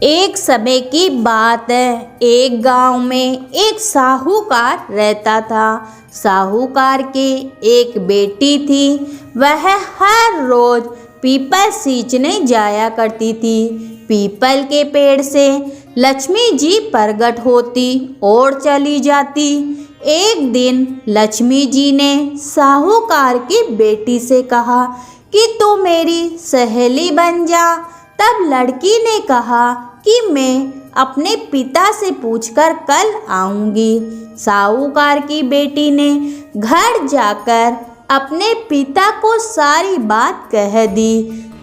एक समय की बात है। एक गांव में एक साहूकार रहता था। साहूकार के एक बेटी थी। वह हर रोज पीपल सींचने जाया करती थी। पीपल के पेड़ से लक्ष्मी जी प्रकट होती और चली जाती। एक दिन लक्ष्मी जी ने साहूकार की बेटी से कहा कि तू मेरी सहेली बन जा। तब लड़की ने कहा कि मैं अपने पिता से पूछकर कल आऊंगी। साहूकार की बेटी ने घर जाकर अपने पिता को सारी बात कह दी।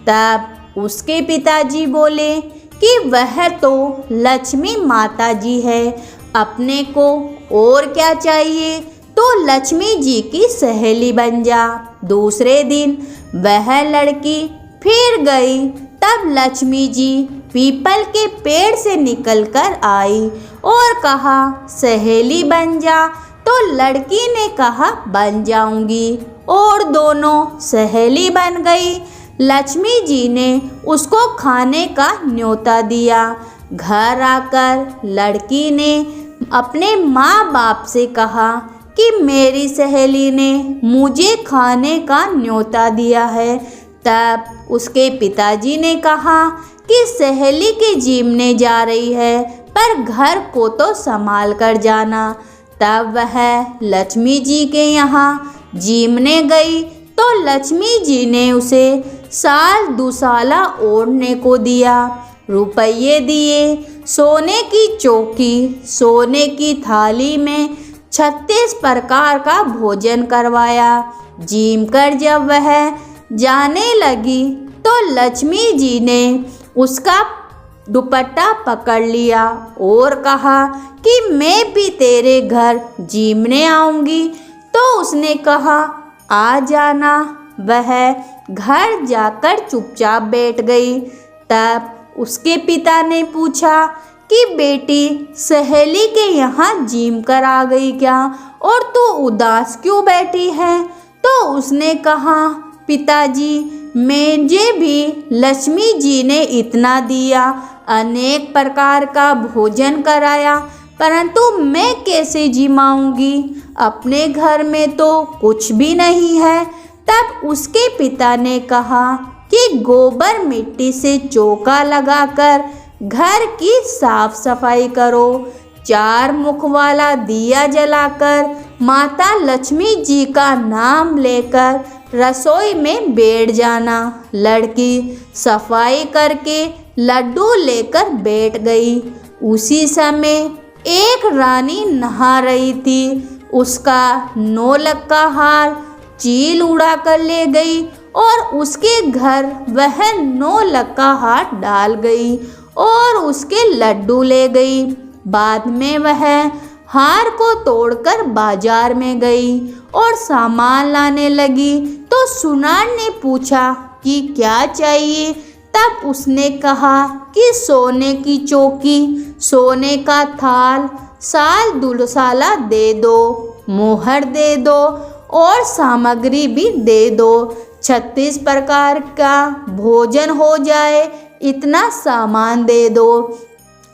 तब उसके पिताजी बोले कि वह तो लक्ष्मी माता जी है, अपने को और क्या चाहिए, तो लक्ष्मी जी की सहेली बन जा। दूसरे दिन वह लड़की फिर गई। तब लक्ष्मी जी पीपल के पेड़ से निकलकर आई और कहा सहेली बन जा। तो लड़की ने कहा बन जाऊंगी और दोनों सहेली बन गई। लक्ष्मी जी ने उसको खाने का न्योता दिया। घर आकर लड़की ने अपने माँ बाप से कहा कि मेरी सहेली ने मुझे खाने का न्योता दिया है। तब उसके पिताजी ने कहा कि सहेली के जीमने जा रही है, पर घर को तो संभाल कर जाना। तब वह लक्ष्मी जी के यहाँ जीमने गई तो लक्ष्मी जी ने उसे साल दुसाला ओढ़ने को दिया, रुपये दिए, सोने की चौकी, सोने की थाली में 36 प्रकार का भोजन करवाया। जीम कर जब वह जाने लगी तो लक्ष्मी जी ने उसका दुपट्टा पकड़ लिया और कहा कि मैं भी तेरे घर जीमने आऊंगी। तो उसने कहा आ जाना। वह घर जाकर चुपचाप बैठ गई। तब उसके पिता ने पूछा कि बेटी सहेली के यहाँ जीम कर आ गई क्या, और तू उदास क्यों बैठी है। तो उसने कहा पिताजी मुझे भी लक्ष्मी जी ने इतना दिया, अनेक प्रकार का भोजन कराया, परंतु मैं कैसे जिमाऊंगी, अपने घर में तो कुछ भी नहीं है। तब उसके पिता ने कहा कि गोबर मिट्टी से चौका लगाकर घर की साफ सफाई करो, 4 मुख वाला दिया जलाकर माता लक्ष्मी जी का नाम लेकर रसोई में बैठ जाना। लड़की सफाई करके लड्डू लेकर बैठ गई। उसी समय एक रानी नहा रही थी। उसका 9 लक्का हार चील उड़ा कर ले गई और उसके घर वह 9 लक्का हार डाल गई और उसके लड्डू ले गई। बाद में वह हार को तोड़कर बाजार में गई और सामान लाने लगी तो सुनार ने पूछा कि क्या चाहिए। तब उसने कहा कि सोने की चौकी, सोने का थाल, साल दुसाला दे दो, मोहर दे दो और सामग्री भी दे दो, 36 प्रकार का भोजन हो जाए, इतना सामान दे दो।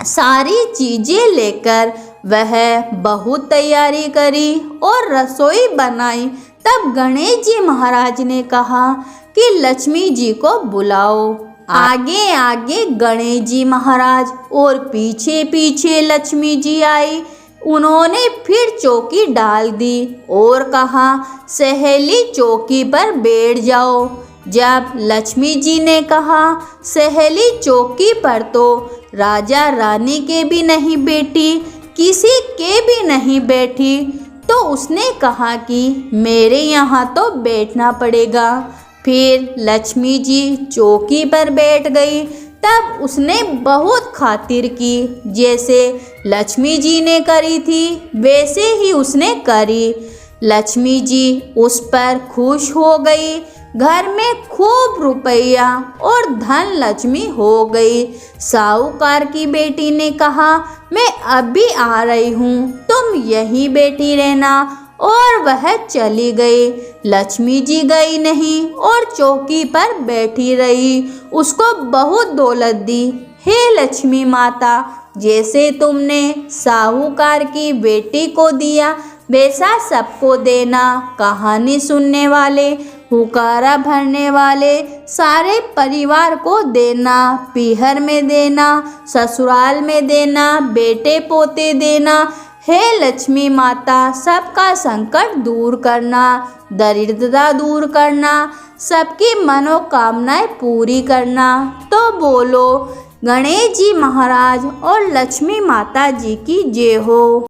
सारी चीजें लेकर वह बहुत तैयारी करी और रसोई बनाई। तब गणेश जी महाराज ने कहा कि लक्ष्मी जी को बुलाओ। आगे आगे गणेश जी महाराज और पीछे पीछे लक्ष्मी जी आई। उन्होंने फिर चौकी डाल दी और कहा सहेली चौकी पर बैठ जाओ। जब लक्ष्मी जी ने कहा सहेली चौकी पर, तो राजा रानी के भी नहीं बैठी, किसी के भी नहीं बैठी। तो उसने कहा कि मेरे यहाँ तो बैठना पड़ेगा। फिर लक्ष्मी जी चौकी पर बैठ गई। तब उसने बहुत खातिर की, जैसे लक्ष्मी जी ने करी थी वैसे ही उसने करी। लक्ष्मी जी उस पर खुश हो गई। घर में खूब रुपया और धन लक्ष्मी हो गई। साहूकार की बेटी ने कहा मैं अभी आ रही हूँ, तुम यहीं बैठी रहना, और वह चली गई। लक्ष्मी जी गई नहीं और चौकी पर बैठी रही। उसको बहुत दौलत दी। हे लक्ष्मी माता, जैसे तुमने साहूकार की बेटी को दिया वैसा सबको देना। कहानी सुनने वाले, हुकारा भरने वाले सारे परिवार को देना। पीहर में देना, ससुराल में देना, बेटे पोते देना। हे लक्ष्मी माता, सबका संकट दूर करना, दरिद्रता दूर करना, सबकी मनोकामनाएं पूरी करना। तो बोलो गणेश जी महाराज और लक्ष्मी माता जी की जय हो।